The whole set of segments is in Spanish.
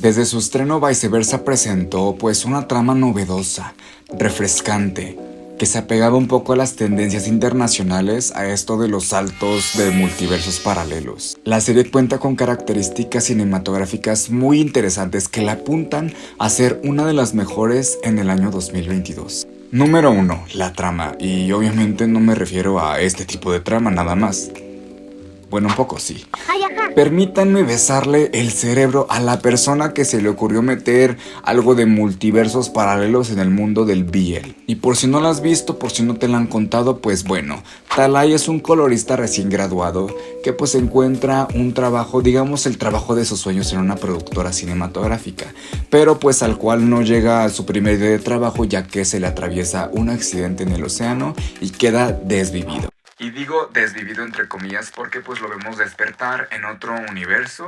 Desde su estreno, Viceversa presentó pues una trama novedosa, refrescante, que se apegaba un poco a las tendencias internacionales a esto de los saltos de multiversos paralelos. La serie cuenta con características cinematográficas muy interesantes que la apuntan a ser una de las mejores en el año 2022. Número 1. La trama, y obviamente no me refiero a este tipo de trama nada más. Bueno, un poco sí. Permítanme besarle el cerebro a la persona que se le ocurrió meter algo de multiversos paralelos en el mundo del BL. Y por si no lo has visto, por si no te lo han contado, pues bueno, Talay es un colorista recién graduado que pues encuentra un trabajo, digamos el trabajo de sus sueños en una productora cinematográfica, pero pues al cual no llega a su primer día de trabajo ya que se le atraviesa un accidente en el océano y queda desvivido. Y digo desvivido entre comillas porque pues lo vemos despertar en otro universo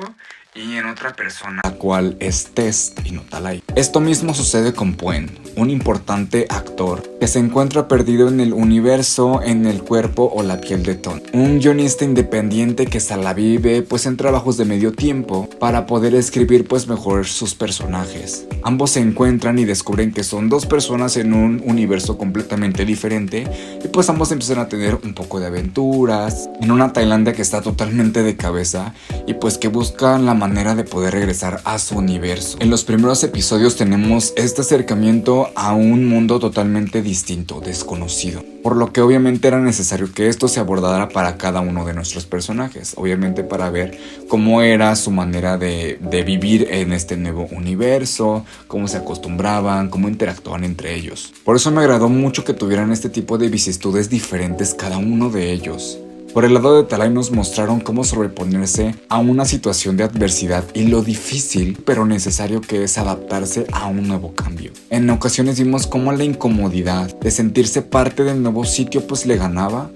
y en otra persona, la cual es Tess y no Talay. Esto mismo sucede con Puen, un importante actor que se encuentra perdido en el universo, en el cuerpo o la piel de Ton. Un guionista independiente que se la vive pues en trabajos de medio tiempo para poder escribir pues mejor sus personajes. Ambos se encuentran y descubren que son dos personas en un universo completamente diferente y pues ambos empiezan a tener un poco de aventuras en una Tailandia que está totalmente de cabeza y pues que buscan la manera de poder regresar a su universo. En los primeros episodios tenemos este acercamiento a un mundo totalmente distinto, desconocido, por lo que obviamente era necesario que esto se abordara para cada uno de nuestros personajes, obviamente para ver cómo era su manera de vivir en este nuevo universo, cómo se acostumbraban, cómo interactuaban entre ellos. Por eso me agradó mucho que tuvieran este tipo de vicisitudes diferentes cada uno de ellos. Por el lado de Talay nos mostraron cómo sobreponerse a una situación de adversidad y lo difícil pero necesario que es adaptarse a un nuevo cambio. En ocasiones vimos cómo la incomodidad de sentirse parte del nuevo sitio pues le ganaba,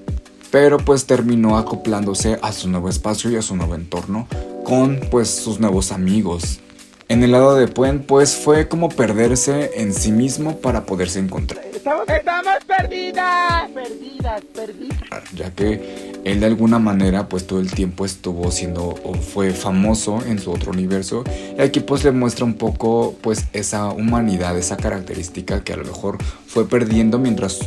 pero pues terminó acoplándose a su nuevo espacio y a su nuevo entorno con pues sus nuevos amigos. En el lado de Puen pues fue como perderse en sí mismo para poderse encontrar. ¡Estamos perdidas! Ya que él de alguna manera pues todo el tiempo estuvo siendo o fue famoso en su otro universo y aquí pues le muestra un poco pues esa humanidad, esa característica que a lo mejor fue perdiendo mientras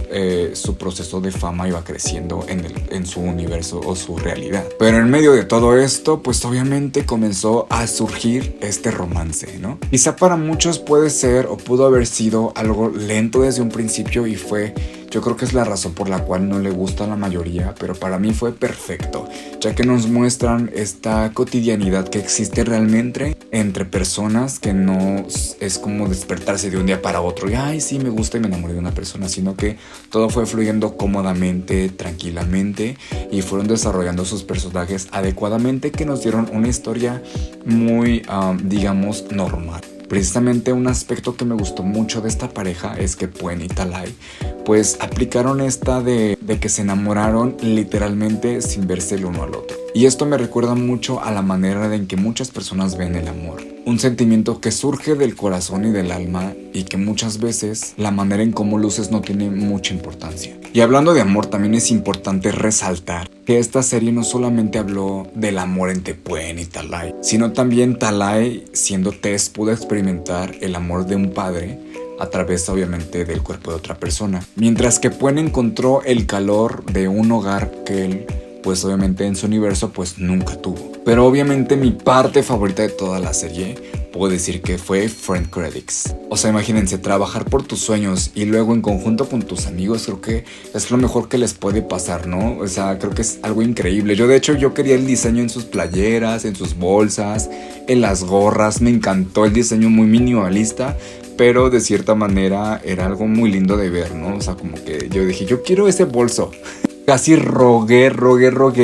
su proceso de fama iba creciendo en su universo o su realidad. Pero en medio de todo esto pues obviamente comenzó a surgir este romance, ¿no? Quizá para muchos puede ser o pudo haber sido algo lento desde un principio y yo creo que es la razón por la cual no le gusta a la mayoría, pero para mí fue perfecto, ya que nos muestran esta cotidianidad que existe realmente entre personas, que no es como despertarse de un día para otro y ay sí me gusta y me enamoré de una persona, sino que todo fue fluyendo cómodamente, tranquilamente y fueron desarrollando sus personajes adecuadamente que nos dieron una historia muy, digamos, normal. Precisamente un aspecto que me gustó mucho de esta pareja es que Puen y Talay pues aplicaron esta de que se enamoraron literalmente sin verse el uno al otro. Y esto me recuerda mucho a la manera en que muchas personas ven el amor. Un sentimiento que surge del corazón y del alma y que muchas veces la manera en cómo luces no tiene mucha importancia. Y hablando de amor, también es importante resaltar que esta serie no solamente habló del amor entre Puen y Talay, sino también Talay, siendo Tess, pudo experimentar el amor de un padre a través obviamente del cuerpo de otra persona. Mientras que Puen encontró el calor de un hogar que él pues obviamente en su universo pues nunca tuvo. Pero obviamente mi parte favorita de toda la serie puedo decir que fue Friend Credits. O sea, imagínense, trabajar por tus sueños y luego en conjunto con tus amigos, creo que es lo mejor que les puede pasar, ¿no? O sea, creo que es algo increíble. Yo quería el diseño en sus playeras, en sus bolsas, en las gorras. Me encantó el diseño, muy minimalista, pero de cierta manera era algo muy lindo de ver, ¿no? O sea, como que yo dije, yo quiero ese bolso. Casi rogué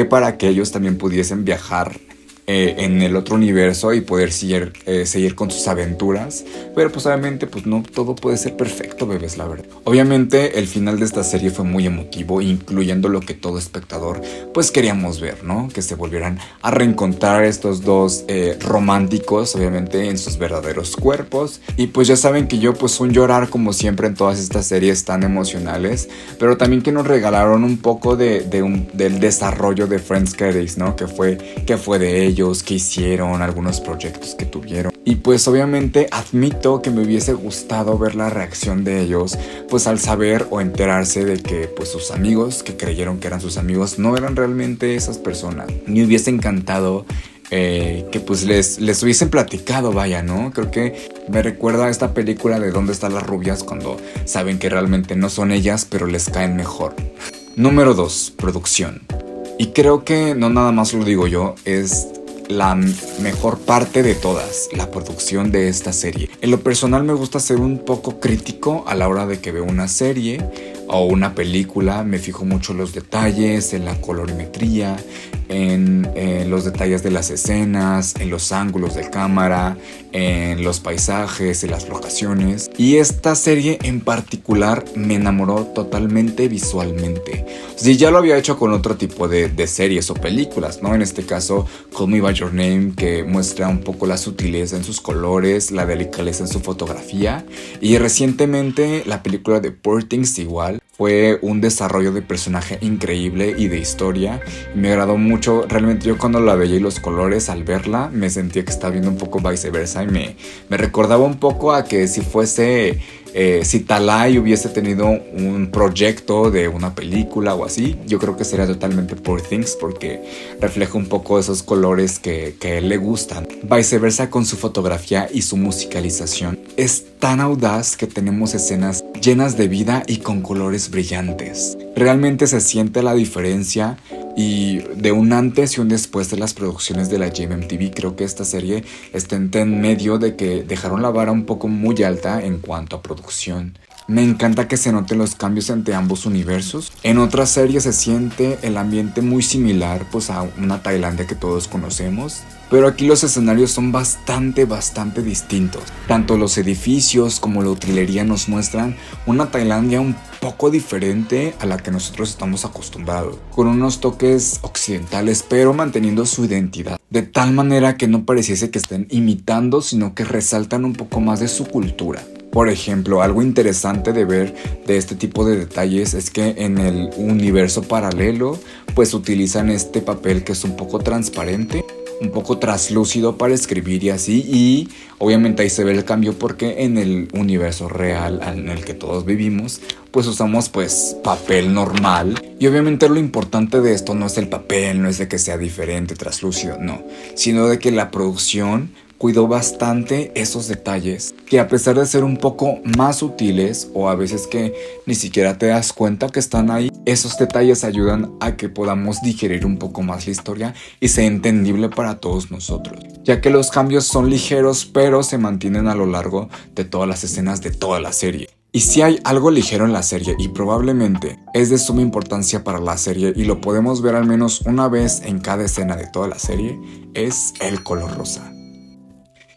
para que ellos también pudiesen viajar en el otro universo y poder seguir con sus aventuras. Pero pues obviamente pues no todo puede ser perfecto, bebés, la verdad. Obviamente el final de esta serie fue muy emotivo, incluyendo lo que todo espectador pues queríamos ver, ¿no? Que se volvieran a reencontrar estos dos románticos, obviamente en sus verdaderos cuerpos. Y pues ya saben que yo pues un llorar como siempre en todas estas series tan emocionales, pero también que nos regalaron un poco del desarrollo de Friends Credits, ¿no? Que fue de ella. ellos, qué hicieron, algunos proyectos que tuvieron. Y pues obviamente admito que me hubiese gustado ver la reacción de ellos, pues al saber o enterarse de que pues sus amigos que creyeron que eran sus amigos no eran realmente esas personas. Me hubiese encantado que pues les hubiesen platicado, vaya, ¿no? Creo que me recuerda a esta película de ¿Dónde están las rubias? Cuando saben que realmente no son ellas, pero les caen mejor. Número 2, producción. Y creo que no nada más lo digo yo, es la mejor parte de todas, la producción de esta serie. En lo personal me gusta ser un poco crítico a la hora de que veo una serie o una película. Me fijo mucho en los detalles, en la colorimetría, en los detalles de las escenas, en los ángulos de cámara, en los paisajes, en las locaciones. Y esta serie en particular me enamoró totalmente visualmente. Sí, ya lo había hecho con otro tipo de series o películas, ¿no? En este caso, Call Me By Your Name, que muestra un poco la sutileza en sus colores, la delicadeza en su fotografía. Y recientemente la película de Poor Things igual. Fue un desarrollo de personaje increíble y de historia. Me agradó mucho. Realmente yo cuando la veía y los colores al verla me sentía que estaba viendo un poco viceversa. Y me recordaba un poco a que si fuese... si Talay hubiese tenido un proyecto de una película o así, yo creo que sería totalmente Poor Things porque refleja un poco esos colores que a él le gustan. Viceversa con su fotografía y su musicalización. Es tan audaz que tenemos escenas llenas de vida y con colores brillantes. Realmente se siente la diferencia y de un antes y un después de las producciones de la GMMTV. Creo que esta serie está en medio de que dejaron la vara un poco muy alta en cuanto a producción. Me encanta que se noten los cambios entre ambos universos. En otras series se siente el ambiente muy similar pues a una Tailandia que todos conocemos, pero aquí los escenarios son bastante distintos. Tanto los edificios como la utilería nos muestran una Tailandia un poco diferente a la que nosotros estamos acostumbrados, con unos toques occidentales pero manteniendo su identidad, de tal manera que no pareciese que estén imitando, sino que resaltan un poco más de su cultura. Por ejemplo, algo interesante de ver de este tipo de detalles es que en el universo paralelo pues utilizan este papel que es un poco transparente, un poco traslúcido para escribir y así, y obviamente ahí se ve el cambio porque en el universo real en el que todos vivimos pues usamos pues papel normal, y obviamente lo importante de esto no es el papel, no es de que sea diferente, traslúcido, no, sino de que la producción cuidó bastante esos detalles que a pesar de ser un poco más sutiles o a veces que ni siquiera te das cuenta que están ahí, esos detalles ayudan a que podamos digerir un poco más la historia y sea entendible para todos nosotros, ya que los cambios son ligeros pero se mantienen a lo largo de todas las escenas de toda la serie. Y si hay algo ligero en la serie y probablemente es de suma importancia para la serie y lo podemos ver al menos una vez en cada escena de toda la serie, es el color rosa.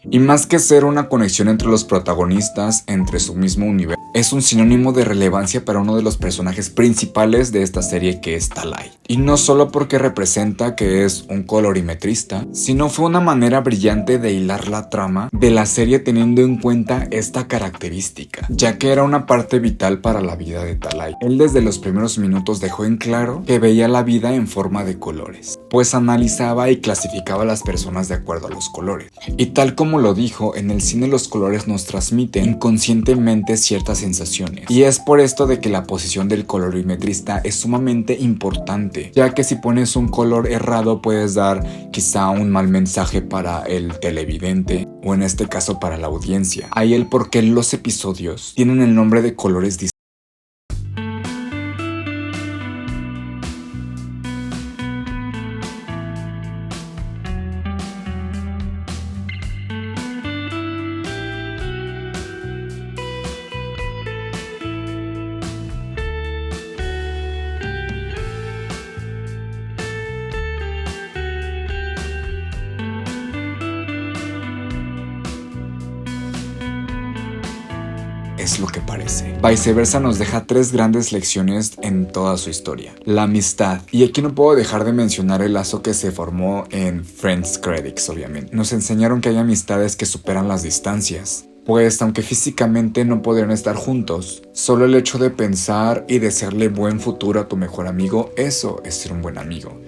Y más que ser una conexión entre los protagonistas, entre su mismo universo, es un sinónimo de relevancia para uno de los personajes principales de esta serie, que es Talay. Y no solo porque representa que es un colorimetrista, sino fue una manera brillante de hilar la trama de la serie teniendo en cuenta esta característica, ya que era una parte vital para la vida de Talay. Él desde los primeros minutos dejó en claro que veía la vida en forma de colores, pues analizaba y clasificaba a las personas de acuerdo a los colores. Y tal como lo dijo, en el cine los colores nos transmiten inconscientemente ciertas sensaciones. Y es por esto de que la posición del colorimetrista es sumamente importante, ya que si pones un color errado puedes dar quizá un mal mensaje para el televidente o en este caso para la audiencia. Ahí el por qué los episodios tienen el nombre de colores distintos. Es lo que parece. Viceversa nos deja 3 grandes lecciones en toda su historia. La amistad. Y aquí no puedo dejar de mencionar el lazo que se formó en Friends Credits, obviamente. Nos enseñaron que hay amistades que superan las distancias. Pues aunque físicamente no podrían estar juntos, solo el hecho de pensar y desearle buen futuro a tu mejor amigo, eso es ser un buen amigo.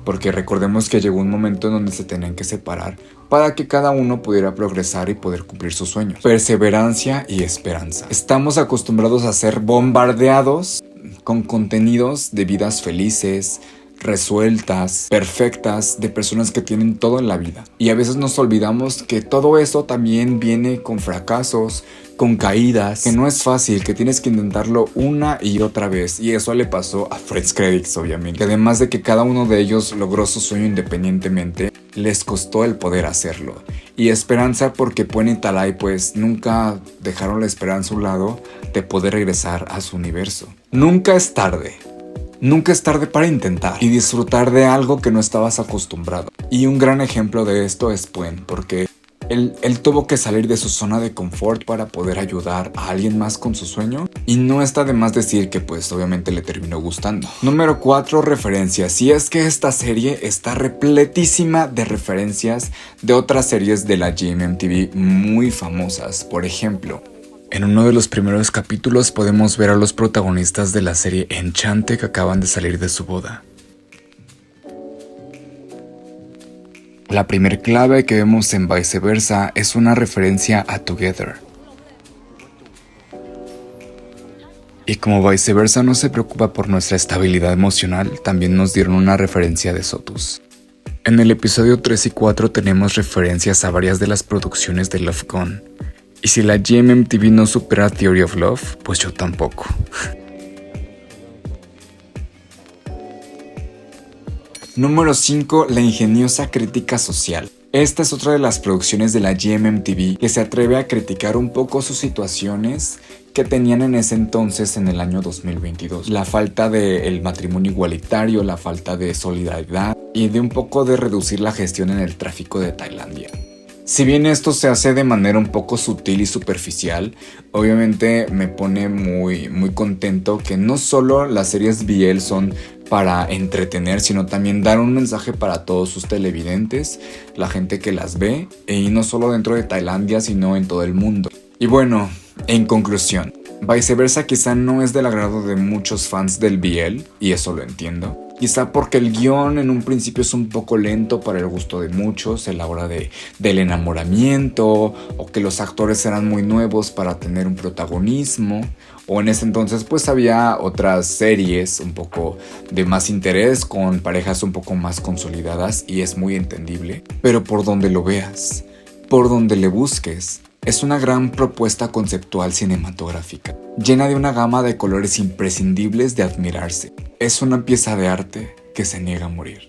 porque recordemos que llegó un momento en donde se tenían que separar para que cada uno pudiera progresar y poder cumplir sus sueños. Perseverancia y esperanza. Estamos acostumbrados a ser bombardeados con contenidos de vidas felices, resueltas, perfectas, de personas que tienen todo en la vida. Y a veces nos olvidamos que todo eso también viene con fracasos, con caídas, que no es fácil, que tienes que intentarlo una y otra vez. Y eso le pasó a Fresh Credits, obviamente. Además de que cada uno de ellos logró su sueño independientemente, les costó el poder hacerlo. Y esperanza porque Puen y Talay pues nunca dejaron la esperanza a un lado de poder regresar a su universo. Nunca es tarde. Nunca es tarde para intentar y disfrutar de algo que no estabas acostumbrado. Y un gran ejemplo de esto es Puen, porque él tuvo que salir de su zona de confort para poder ayudar a alguien más con su sueño. Y no está de más decir que pues obviamente le terminó gustando. Número 4, referencias. Y es que esta serie está repletísima de referencias de otras series de la GMMTV muy famosas. Por ejemplo, en uno de los primeros capítulos podemos ver a los protagonistas de la serie Enchante que acaban de salir de su boda. La primer clave que vemos en Viceversa es una referencia a Together. Y como Viceversa no se preocupa por nuestra estabilidad emocional, también nos dieron una referencia de Sotus. En el episodio 3 y 4 tenemos referencias a varias de las producciones de Love Gone. Y si la GMMTV no supera Theory of Love, pues yo tampoco. Número 5. La ingeniosa crítica social. Esta es otra de las producciones de la GMMTV que se atreve a criticar un poco sus situaciones que tenían en ese entonces en el año 2022. La falta del matrimonio igualitario, la falta de solidaridad y de un poco de reducir la gestión en el tráfico de Tailandia. Si bien esto se hace de manera un poco sutil y superficial, obviamente me pone muy contento que no solo las series BL son para entretener, sino también dar un mensaje para todos sus televidentes, la gente que las ve, y no solo dentro de Tailandia, sino en todo el mundo. Y bueno, en conclusión, Viceversa quizá no es del agrado de muchos fans del BL, y eso lo entiendo. Quizá porque el guión en un principio es un poco lento para el gusto de muchos a la hora del enamoramiento, o que los actores eran muy nuevos para tener un protagonismo, o en ese entonces pues había otras series un poco de más interés con parejas un poco más consolidadas y es muy entendible. Pero por donde lo veas, por donde le busques, es una gran propuesta conceptual cinematográfica, llena de una gama de colores imprescindibles de admirarse. Es una pieza de arte que se niega a morir.